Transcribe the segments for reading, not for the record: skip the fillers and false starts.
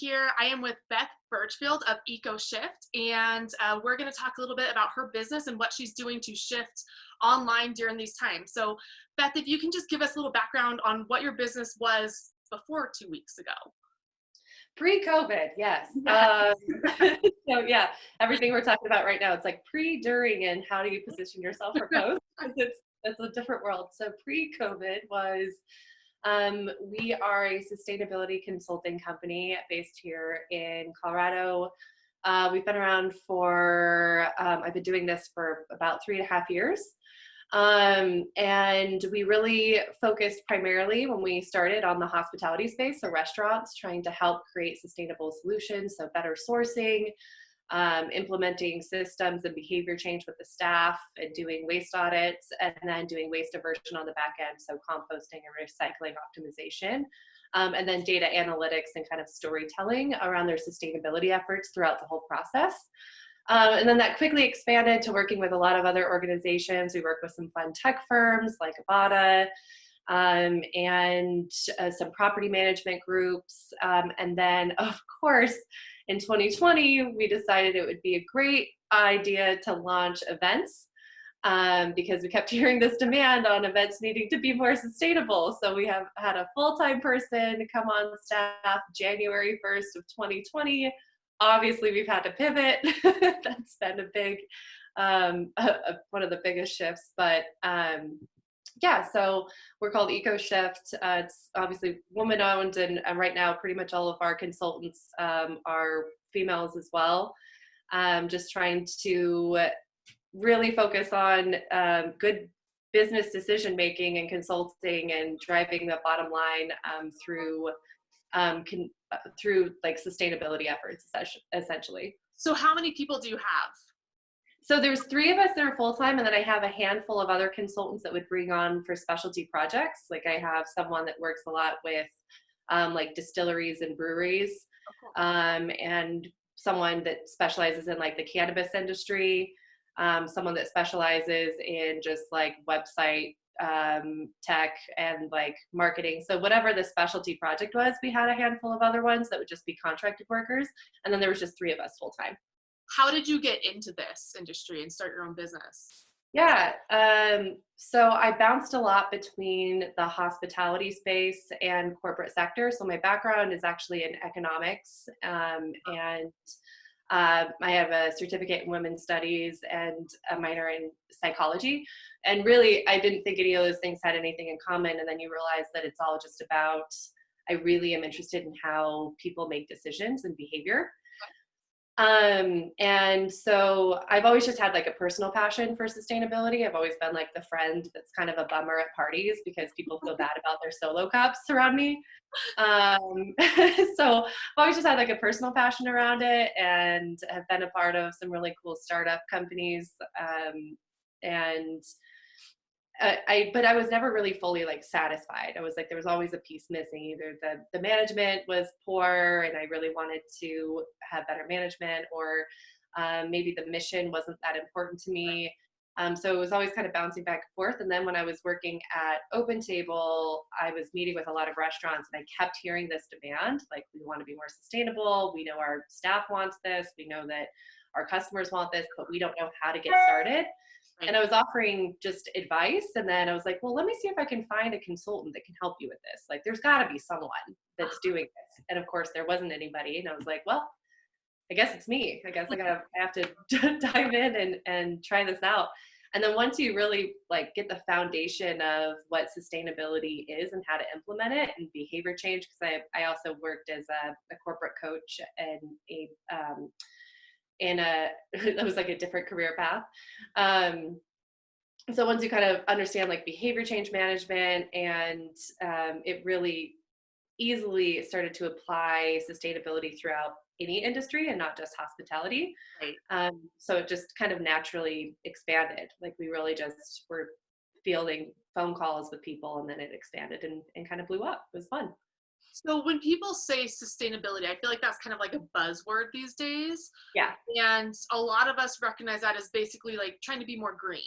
here. I am with Beth Birchfield of Ecoshyft, and we're going to talk a little bit about her business and what she's doing to shift online during these times. So, Beth, if you can just give us a little background on what your business was before 2 weeks ago. Pre-COVID, yes. Yeah. So yeah, everything we're talking about right now, it's like pre, during, and how do you position yourself for post? 'Cause it's a different world. So pre-COVID was, we are a sustainability consulting company based here in Colorado. We've been around for, I've been doing this for about 3.5 years. And we really focused primarily when we started on the hospitality space, so restaurants, trying to help create sustainable solutions, so better sourcing, implementing systems and behavior change with the staff, and doing waste audits, and then doing waste diversion on the back end, so composting and recycling optimization, and then data analytics and kind of storytelling around their sustainability efforts throughout the whole process. And then that quickly expanded to working with a lot of other organizations. We work with some fun tech firms like Avada, and some property management groups. And then, of course, in 2020, we decided it would be a great idea to launch events, because we kept hearing this demand on events needing to be more sustainable. So we have had a full-time person come on staff January 1st of 2020. Obviously, we've had to pivot. That's been a big, one of the biggest shifts. But yeah, so we're called Ecoshift. It's obviously woman-owned, and right now, pretty much all of our consultants are females as well. Just trying to really focus on good business decision making and consulting and driving the bottom line through like sustainability efforts, essentially. So, how many people do you have? So there's 3 of us that are full-time, and then I have a handful of other consultants that would bring on for specialty projects. Like I have someone that works a lot with like distilleries and breweries, and someone that specializes in like the cannabis industry, someone that specializes in just like website tech and like marketing. So whatever the specialty project was, we had a handful of other ones that would just be contracted workers. And then there was just 3 of us full time. How did you get into this industry and start your own business? Yeah. So I bounced a lot between the hospitality space and corporate sector. So my background is actually in economics, and I have a certificate in women's studies and a minor in psychology. And really, I didn't think any of those things had anything in common. And then you realize that it's all just about, I really am interested in how people make decisions and behavior. And so I've always just had like a personal passion for sustainability. I've always been like the friend that's kind of a bummer at parties because people feel bad about their solo cups around me. So I've always just had like a personal passion around it, and have been a part of some really cool startup companies. And but I was never really fully like satisfied. I was like, there was always a piece missing. Either the management was poor and I really wanted to have better management, or maybe the mission wasn't that important to me. So it was always kind of bouncing back and forth. And then when I was working at OpenTable, I was meeting with a lot of restaurants, and I kept hearing this demand, like, we want to be more sustainable. We know our staff wants this. We know that our customers want this, but we don't know how to get started. And I was offering just advice. And then I was like, well, let me see if I can find a consultant that can help you with this. Like, there's got to be someone that's doing this. And of course, there wasn't anybody. And I was like, well, I guess it's me. I guess I have to dive in and try this out. And then once you really like get the foundation of what sustainability is and how to implement it and behavior change, because I also worked as a corporate coach and that was like a different career path. So once you kind of understand like behavior change management, and it really easily started to apply sustainability throughout any industry and not just hospitality. Right. So it just kind of naturally expanded. Like we really just were fielding phone calls with people, and then it expanded and kind of blew up. It was fun. So when people say sustainability, I feel like that's kind of like a buzzword these days. Yeah. And a lot of us recognize that as basically like trying to be more green,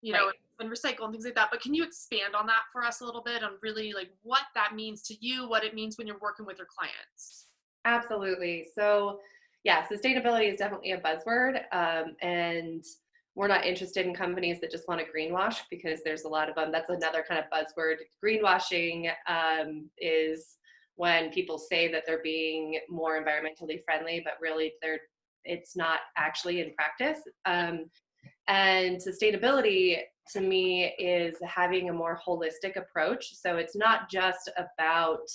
Right. and recycle and things like that. But can you expand on that for us a little bit on really like what that means to you, what it means when you're working with your clients? Absolutely. So, yeah, sustainability is definitely a buzzword. And we're not interested in companies that just want to greenwash because there's a lot of them. That's another kind of buzzword. Greenwashing is when people say that they're being more environmentally friendly, but really it's not actually in practice. And sustainability to me is having a more holistic approach. So it's not just about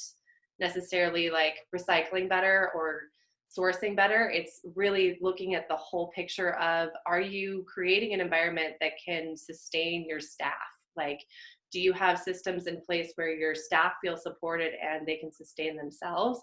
necessarily like recycling better or sourcing better. It's really looking at the whole picture of, are you creating an environment that can sustain your staff? Like, do you have systems in place where your staff feel supported and they can sustain themselves?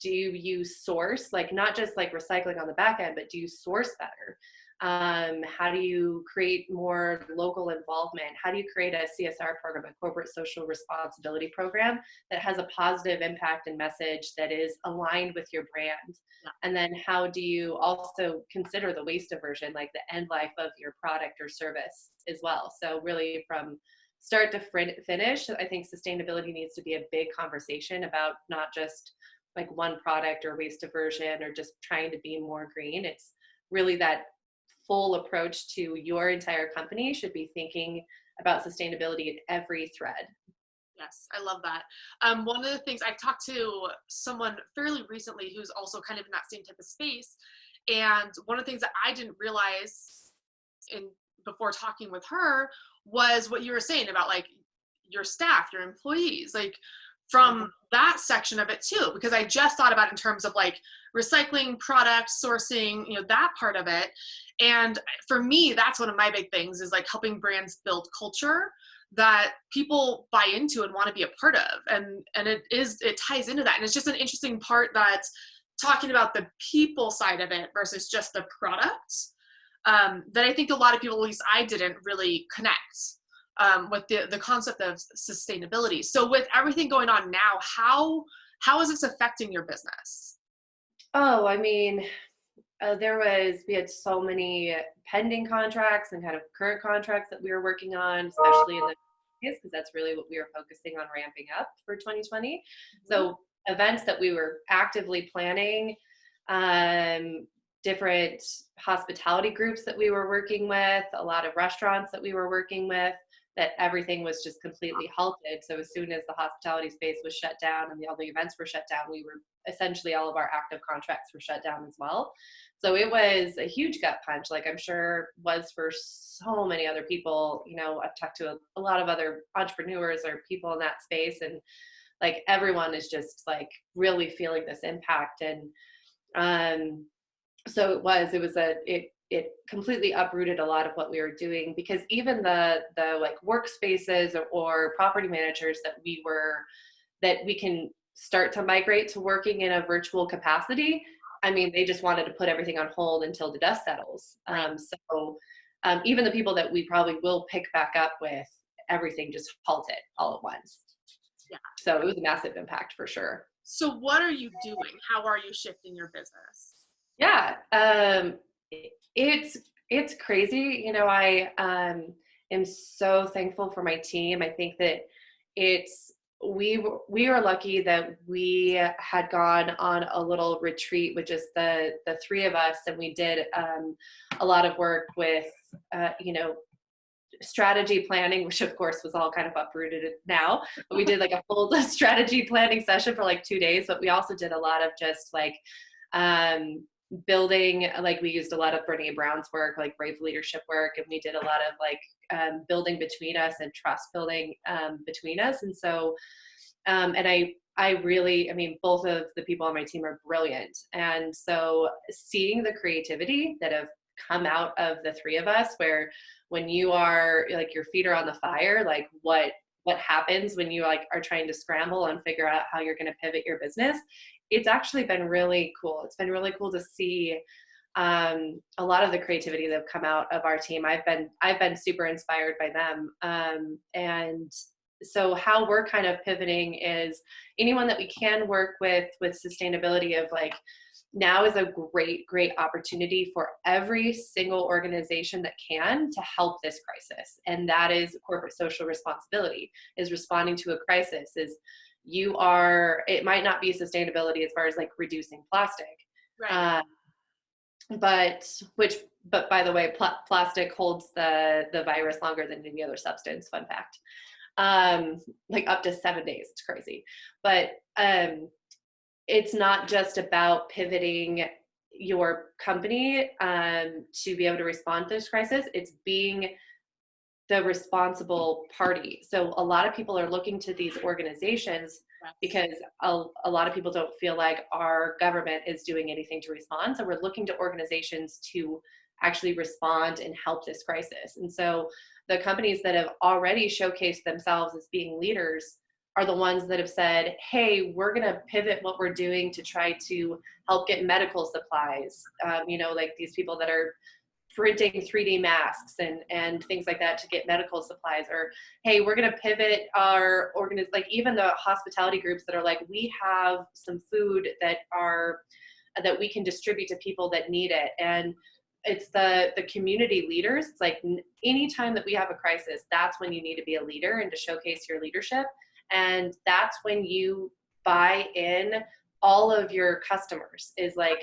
Do you source, like not just like recycling on the back end, but do you source better? How do you create more local involvement? How do you create a CSR program, a corporate social responsibility program that has a positive impact and message that is aligned with your brand? Yeah. And then how do you also consider the waste diversion, like the end life of your product or service as well? So really from start to finish, I think sustainability needs to be a big conversation about not just like one product or waste diversion or just trying to be more green. It's really that full approach to your entire company should be thinking about sustainability in every thread. Yes, I love that. One of the things I've talked to someone fairly recently who's also kind of in that same type of space, and one of the things that I didn't realize in before talking with her was what you were saying about like your staff, your employees, like Mhm. from that section of it too, because I just thought about it in terms of like recycling products, sourcing, that part of it. And for me, that's one of my big things is like helping brands build culture that people buy into and want to be a part of. And it ties into that. And it's just an interesting part that talking about the people side of it versus just the product, that I think a lot of people, at least I didn't really connect with the concept of sustainability. So with everything going on now, how is this affecting your business? Oh, I mean, we had so many pending contracts and kind of current contracts that we were working on, especially in the because that's really what we were focusing on ramping up for 2020. Mhm. So events that we were actively planning, um, different hospitality groups that we were working with, a lot of restaurants that we were working with, that everything was just completely halted. So as soon as the hospitality space was shut down and all the events were shut down, we were essentially all of our active contracts were shut down as well. So it was a huge gut punch, like I'm sure was for so many other people. I've talked to a lot of other entrepreneurs or people in that space, and like everyone is just like really feeling this impact. And um, so it completely uprooted a lot of what we were doing, because even the like workspaces or property managers that we can start to migrate to working in a virtual capacity. I mean, they just wanted to put everything on hold until the dust settles. Right. Even the people that we probably will pick back up with, everything just halted all at once. Yeah. So it was a massive impact for sure. So what are you doing? How are you shifting your business? Yeah, it's it's crazy. I am so thankful for my team. I think that it's we are lucky that we had gone on a little retreat with just the three of us, and we did a lot of work with strategy planning, which of course was all kind of uprooted now. But we did like a full strategy planning session for like 2 days. But we also did a lot of just like building, like we used a lot of Brene Brown's work, like brave leadership work, and we did a lot of like building between us and trust building between us. And so and I really, I mean, both of the people on my team are brilliant. And so seeing the creativity that have come out of the three of us, where when you are like your feet are on the fire, like what happens when you like are trying to scramble and figure out how you're going to pivot your business, it's actually been really cool. It's been really cool to see a lot of the creativity that have come out of our team. I've been super inspired by them. And so how we're kind of pivoting is anyone that we can work with sustainability of like, now is a great opportunity for every single organization that can to help this crisis. And that is corporate social responsibility, is responding to a crisis, is it might not be sustainability as far as like reducing plastic. Right. Uh, but by the way, plastic holds the virus longer than any other substance. Fun fact. Like up to 7 days. It's crazy. But it's not just about pivoting your company to be able to respond to this crisis. It's being the responsible party. So a lot of people are looking to these organizations because a lot of people don't feel like our government is doing anything to respond. So we're looking to organizations to actually respond and help this crisis. And so the companies that have already showcased themselves as being leaders are the ones that have said, hey, we're going to pivot what we're doing to try to help get medical supplies. Like these people that are printing 3D masks and things like that to get medical supplies, or hey, we're going to pivot our like even the hospitality groups that are like, we have some food that we can distribute to people that need it. And it's the community leaders. It's like anytime that we have a crisis, that's when you need to be a leader and to showcase your leadership. And that's when you buy in all of your customers is like,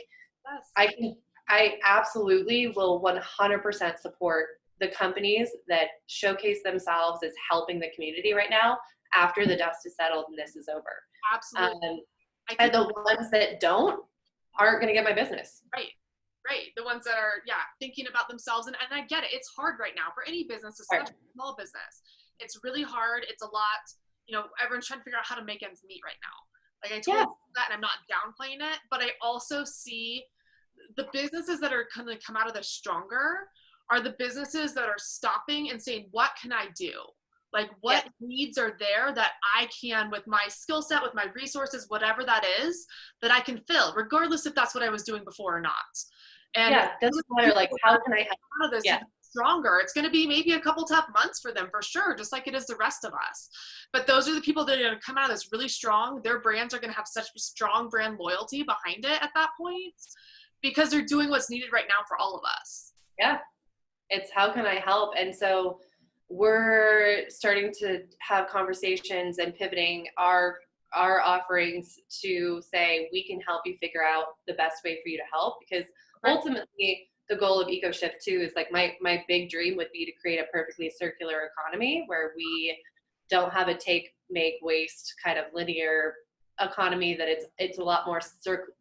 I absolutely will 100% support the companies that showcase themselves as helping the community right now after the dust is settled and this is over. Absolutely. And the ones that aren't going to get my business. Right. The ones that are, thinking about themselves. And I get it. It's hard right now for any business, especially small business. It's really hard. It's a lot, everyone's trying to figure out how to make ends meet right now. Like I totally see that, and I'm not downplaying it, but I also see the businesses that are going to come out of this stronger are the businesses that are stopping and saying, what can I do? Like what needs are there that I can, with my skill set, with my resources, whatever that is, that I can fill, regardless if that's what I was doing before or not. And it doesn't matter, like, how can I help out of this stronger? It's going to be maybe a couple tough months for them for sure, just like it is the rest of us. But those are the people that are going to come out of this really strong. Their brands are going to have such strong brand loyalty behind it at that point, because they're doing what's needed right now for all of us. Yeah. It's how can I help? And so we're starting to have conversations and pivoting our offerings to say, we can help you figure out the best way for you to help, because ultimately the goal of Ecoshyft too is like my big dream would be to create a perfectly circular economy where we don't have a take, make, waste kind of linear economy, that it's a lot more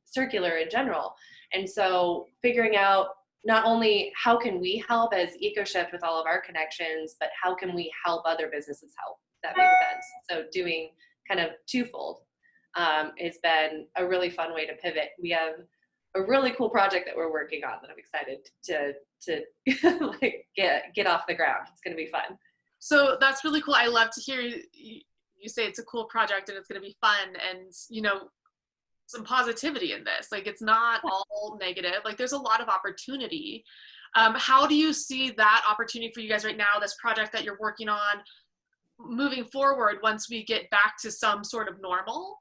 circular in general. And so figuring out not only how can we help as Ecoshyft with all of our connections, but how can we help other businesses help? That makes sense. So doing kind of twofold has been a really fun way to pivot. We have a really cool project that we're working on that I'm excited to like get off the ground. It's going to be fun. So that's really cool. I love to hear you say it's a cool project and it's going to be fun, and some positivity in this. Like it's not all negative. Like there's a lot of opportunity. How do you see that opportunity for you guys right now, this project that you're working on, moving forward once we get back to some sort of normal?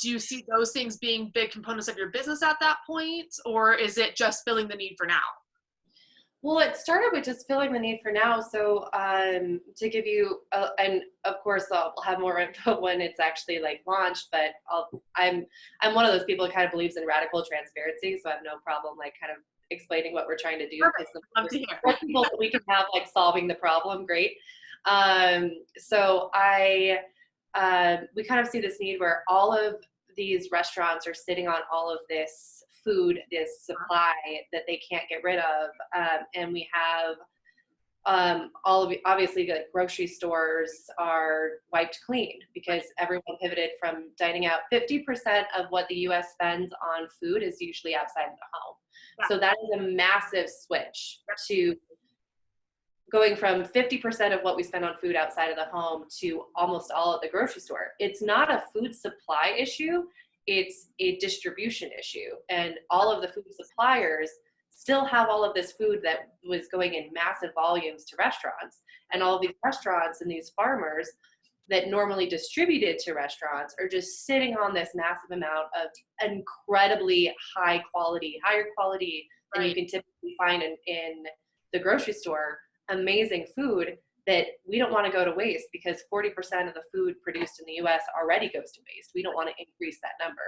Do you see those things being big components of your business at that point, or is it just filling the need for now? Well, it started with just filling the need for now. So to give you, and of course I'll have more info when it's actually like launched, but I'm one of those people who kind of believes in radical transparency. So I have no problem like kind of explaining what we're trying to do. Love to hear. More people that we can have like solving the problem, great. So we kind of see this need where all of these restaurants are sitting on all of this food, this supply that they can't get rid of. And we have obviously the grocery stores are wiped clean because everyone pivoted from dining out. 50% of what the US spends on food is usually outside of the home. So that is a massive switch to going from 50% of what we spend on food outside of the home to almost all at the grocery store. It's not a food supply issue, it's a distribution issue. And all of the food suppliers still have all of this food that was going in massive volumes to restaurants. And all of these restaurants and these farmers that normally distributed to restaurants are just sitting on this massive amount of incredibly higher quality than you can typically find in the grocery store, amazing food that we don't want to go to waste, because 40% of the food produced in the US already goes to waste. We don't want to increase that number.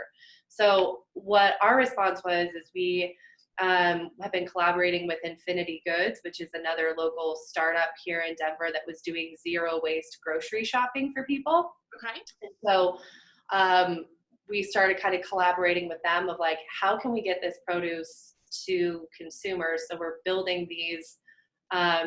So what our response was is we have been collaborating with Infinity Goods, which is another local startup here in Denver that was doing zero waste grocery shopping for people. Okay. And so we started kind of collaborating with them of like, how can we get this produce to consumers? So we're building these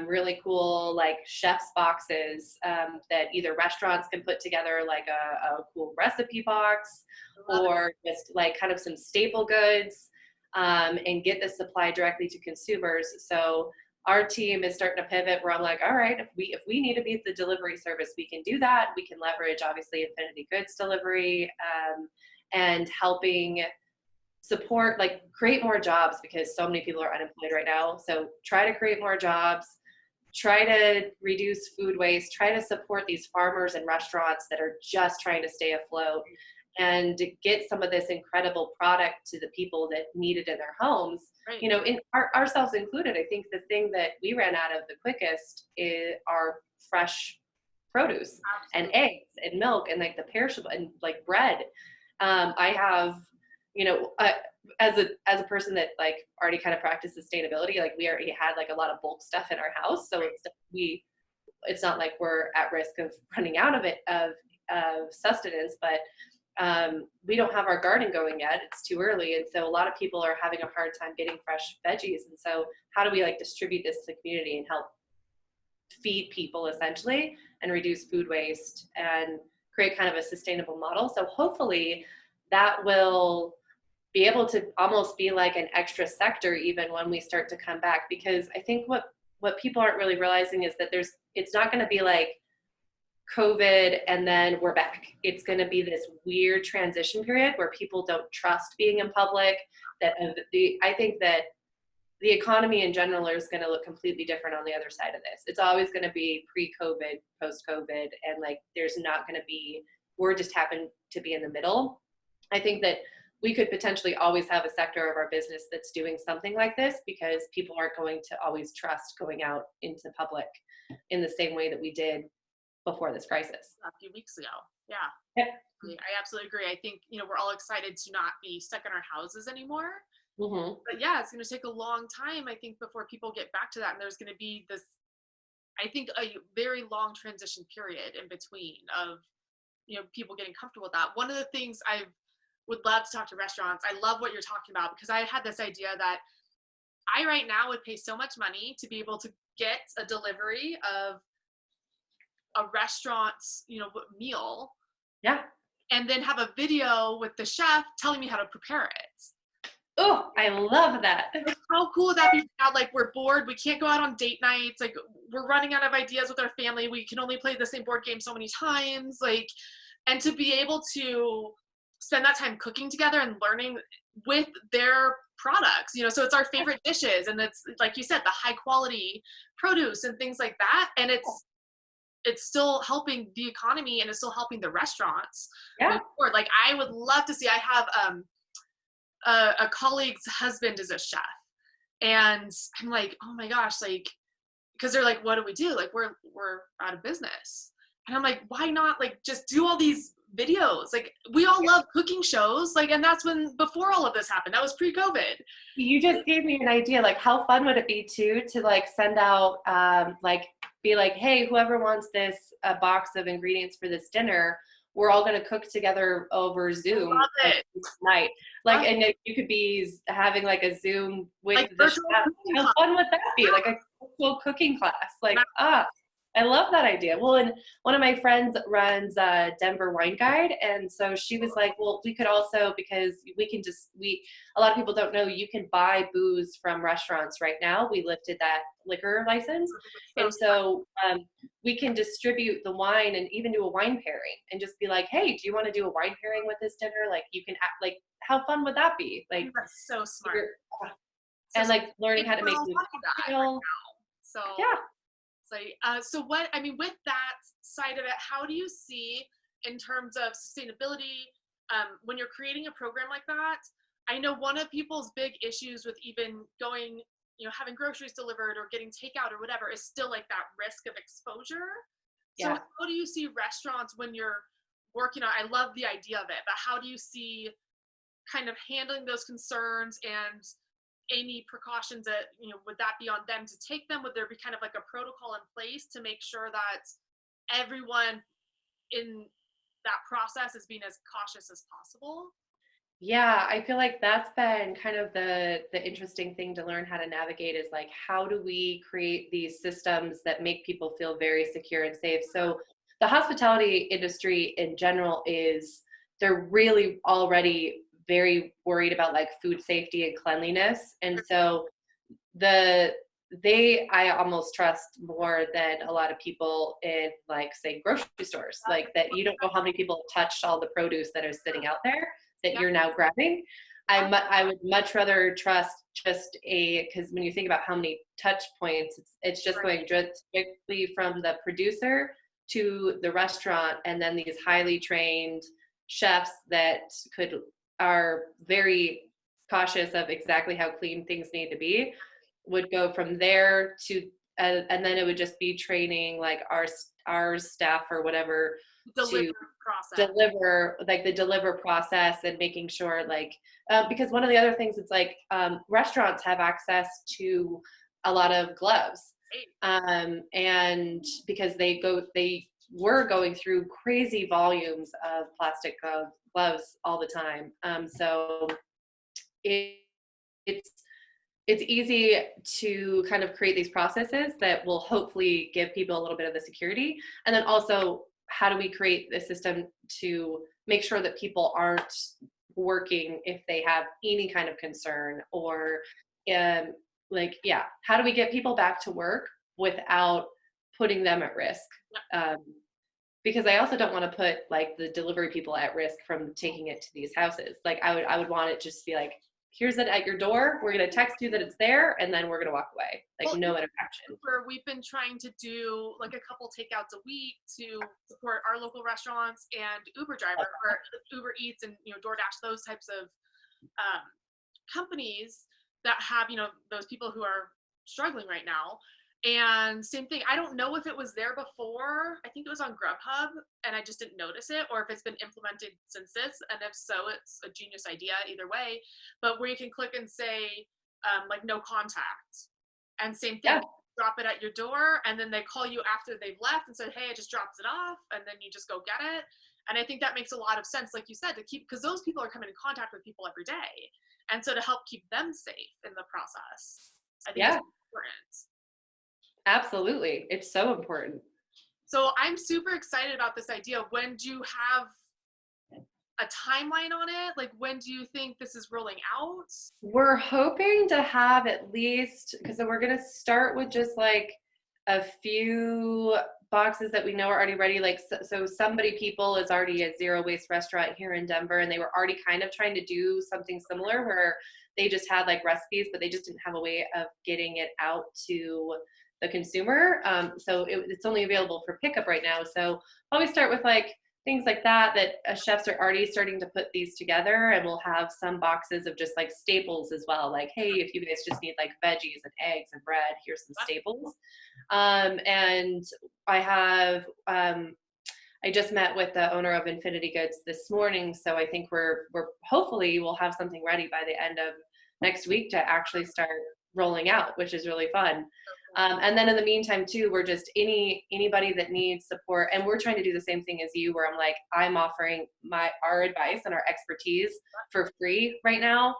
really cool like chef's boxes that either restaurants can put together, like a cool recipe box, or just like kind of some staple goods, and get the supply directly to consumers. So our team is starting to pivot where I'm like, all right, if we need to be the delivery service, we can do that. We can leverage obviously Infinity Goods delivery, and helping support, like create more jobs, because so many people are unemployed right now. So try to create more jobs, try to reduce food waste, try to support these farmers and restaurants that are just trying to stay afloat, and to get some of this incredible product to the people that need it in their homes. Right. You know, in ourselves included, I think the thing that we ran out of the quickest is our fresh produce. Absolutely. And eggs and milk and like the perishable and like bread. I have, you know, as a person that like already kind of practiced sustainability, like we already had like a lot of bulk stuff in our house, so it's not like we're at risk of running out of it of sustenance, but we don't have our garden going yet. It's too early, and so a lot of people are having a hard time getting fresh veggies. And so how do we like distribute this to the community and help feed people essentially, and reduce food waste and create kind of a sustainable model? So hopefully that will be able to almost be like an extra sector even when we start to come back, because I think what people aren't really realizing is that it's not going to be like COVID and then we're back. It's going to be this weird transition period where people don't trust being in public. I think that the economy in general is going to look completely different on the other side of this. It's always going to be pre-COVID, post-COVID, and like there's not going to be, we're just happen to be in the middle. I think that we could potentially always have a sector of our business that's doing something like this, because people aren't going to always trust going out into public in the same way that we did before this crisis. A few weeks ago. Yeah. Yep. I absolutely agree. I think, you know, we're all excited to not be stuck in our houses anymore. Mm-hmm. But yeah, it's going to take a long time, I think, before people get back to that. And there's going to be this, I think, a very long transition period in between of, you know, people getting comfortable with that. One of the things I would love to talk to restaurants, I love what you're talking about, because I had this idea that I right now would pay so much money to be able to get a delivery of a restaurant's, you know, meal. Yeah. And then have a video with the chef telling me how to prepare it. Oh, I love that. Like, how cool would that be now? Like, we're bored. We can't go out on date nights. Like, we're running out of ideas with our family. We can only play the same board game so many times. Like, and to be able to spend that time cooking together and learning with their products, you know, so it's our favorite dishes. And it's, like you said, the high quality produce and things like that. And it's still helping the economy, and it's still helping the restaurants. Yeah. Like, I would love to see, I have a colleague's husband is a chef, and I'm like, oh my gosh, like, because they're like, what do we do? Like, we're out of business. And I'm like, why not like just do all these videos? Like, we all love cooking shows, like, and that's when, before all of this happened, that was pre-COVID. You just gave me an idea. Like, how fun would it be to like send out, like, be like, hey, whoever wants this box of ingredients for this dinner, we're all going to cook together over Zoom tonight. Like, and you could be having like a Zoom with like the chef. How fun would that be? Like a cool cooking class. Like, I love that idea. Well, and one of my friends runs Denver Wine Guide. And so she was like, well, we could also, because we can just, a lot of people don't know, you can buy booze from restaurants right now. We lifted that liquor license. And so we can distribute the wine and even do a wine pairing and just be like, hey, do you want to do a wine pairing with this dinner? Like, you can act, like, how fun would that be? Like, that's so smart. And like learning how to make new cocktails. So yeah. So what, I mean, with that side of it, how do you see in terms of sustainability, when you're creating a program like that? I know one of people's big issues with even going having groceries delivered or getting takeout or whatever is still like that risk of exposure. So Yeah. how do you see restaurants when you're working on, I love the idea of it, but how do you see kind of handling those concerns and any precautions that, would that be on them to take them? Would there be kind of like a protocol in place to make sure that everyone in that process is being as cautious as possible? Yeah, I feel like that's been kind of the interesting thing to learn how to navigate is like how do we create these systems that make people feel very secure and safe. So the hospitality industry in general is they're really already very worried about like food safety and cleanliness. And so the they I almost trust more than a lot of people in like say grocery stores, like that you don't know how many people have touched all the produce that is sitting out there that Yeah. you're now grabbing. I would much rather trust just because when you think about how many touch points, it's just Right. going directly from the producer to the restaurant, and then these highly trained chefs that are very cautious of exactly how clean things need to be would go from there to and then it would just be training like our staff or whatever Delivery to process. deliver like the deliver process and making sure like because one of the other things it's like restaurants have access to a lot of gloves and because they were going through crazy volumes of plastic gloves all the time so it, it's it's easy to kind of create these processes that will hopefully give people a little bit of the security. And then also, how do we create the system to make sure that people aren't working if they have any kind of concern or how do we get people back to work without putting them at risk? Um, because I also don't want to put like the delivery people at risk from taking it to these houses. Like I would want it just to be like, here's it at your door. We're going to text you that it's there, and then we're going to walk away. Like Well, no interaction. where we've been trying to do like a couple takeouts a week to support our local restaurants and Uber driver or Uber Eats and DoorDash, those types of um, companies that have those people who are struggling right now. And same thing, I don't know if it was there before. I think it was on Grubhub and I just didn't notice it, or if it's been implemented since this. And if so, it's a genius idea either way. But where you can click and say like no contact, and same thing, Yeah, drop it at your door, and then they call you after they've left and said, hey, I just dropped it off, and then you just go get it. And I think that makes a lot of sense, like you said, to keep, because those people are coming in contact with people every day, and so to help keep them safe in the process, I think is yeah, important. absolutely. It's so important. So I'm super excited about this idea. When do you have a timeline on it? Like, when do you think this is rolling out? We're hoping to have at least because we're going to start with just like a few boxes that we know are already ready. Like so somebody people is already a zero waste restaurant here in Denver, and they were already kind of trying to do something similar where they just had like recipes, but they just didn't have a way of getting it out to the consumer. So it's only available for pickup right now. So probably start with like things like that chefs are already starting to put these together, and we'll have some boxes of just like staples as well, like hey, if you guys just need like veggies and eggs and bread, here's some staples. And I just met with the owner of Infinity Goods this morning, so I think we're hopefully we'll have something ready by the end of next week to actually start rolling out, which is really fun. And then in the meantime too, we're just anybody that needs support, and we're trying to do the same thing as you, where I'm offering our advice and our expertise for free right now,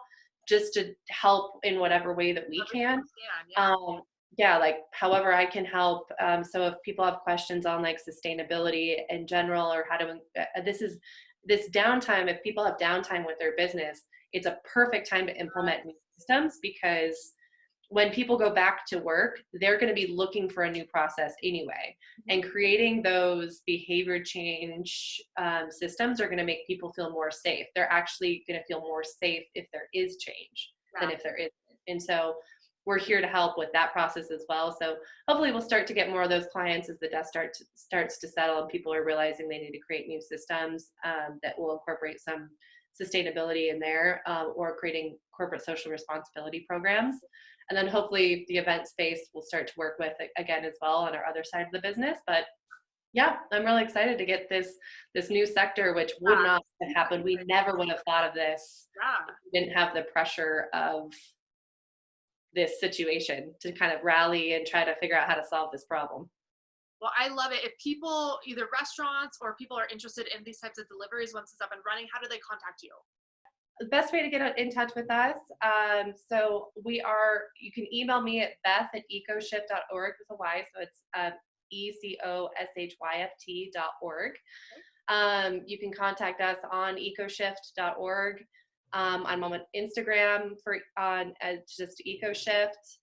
just to help in whatever way that we can. Yeah, like however I can help. So if people have questions on like sustainability in general, or how to this downtime, if people have downtime with their business, it's a perfect time to implement new systems, because when people go back to work, they're going to be looking for a new process anyway. And creating those behavior change systems are going to make people feel more safe. They're actually going to feel more safe if there is change than if there isn't. And so we're here to help with that process as well. So hopefully we'll start to get more of those clients as the dust starts to settle and people are realizing they need to create new systems that will incorporate some sustainability in there, or creating corporate social responsibility programs. And then hopefully the event space we'll start to work with again as well on our other side of the business. But yeah, I'm really excited to get this new sector, which would Yeah, not have happened. We never would have thought of this. yeah. If we didn't have the pressure of this situation to kind of rally and try to figure out how to solve this problem. Well, I love it. If people, either restaurants or people are interested in these types of deliveries once it's up and running, how do they contact you? The best way to get in touch with us, you can email me at beth@ecoshyft.org with a Y, so it's ECOSHYFT.org. You can contact us on ecoshift.org. I'm on Instagram on just Ecoshift.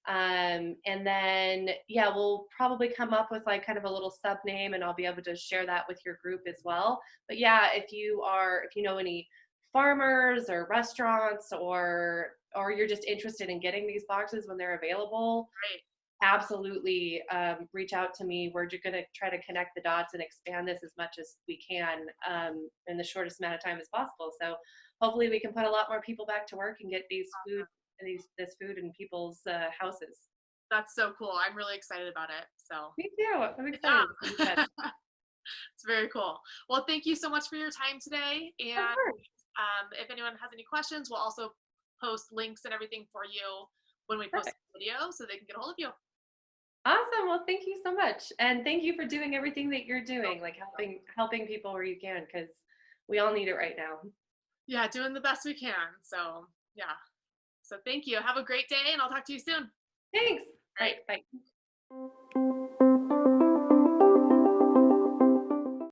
And then, yeah, we'll probably come up with like kind of a little sub name, and I'll be able to share that with your group as well. But yeah, if you know any farmers or restaurants, or you're just interested in getting these boxes when they're available, Right. absolutely reach out to me. We're just going to try to connect the dots and expand this as much as we can in the shortest amount of time as possible. So hopefully we can put a lot more people back to work and get this food in people's houses. That's so cool. I'm really excited about it. So, Me too. I'm good job. excited. It's gonna be fun. It's very cool. Well, thank you so much for your time today. Of And course. if anyone has any questions, we'll also post links and everything for you when we post Perfect. the video so they can get a hold of you. Awesome. Well, thank you so much, and thank you for doing everything that you're doing, like helping people where you can, because we all need it right now. Yeah, doing the best we can. So, yeah. So, thank you. Have a great day, and I'll talk to you soon. Thanks. All All right. right. Bye.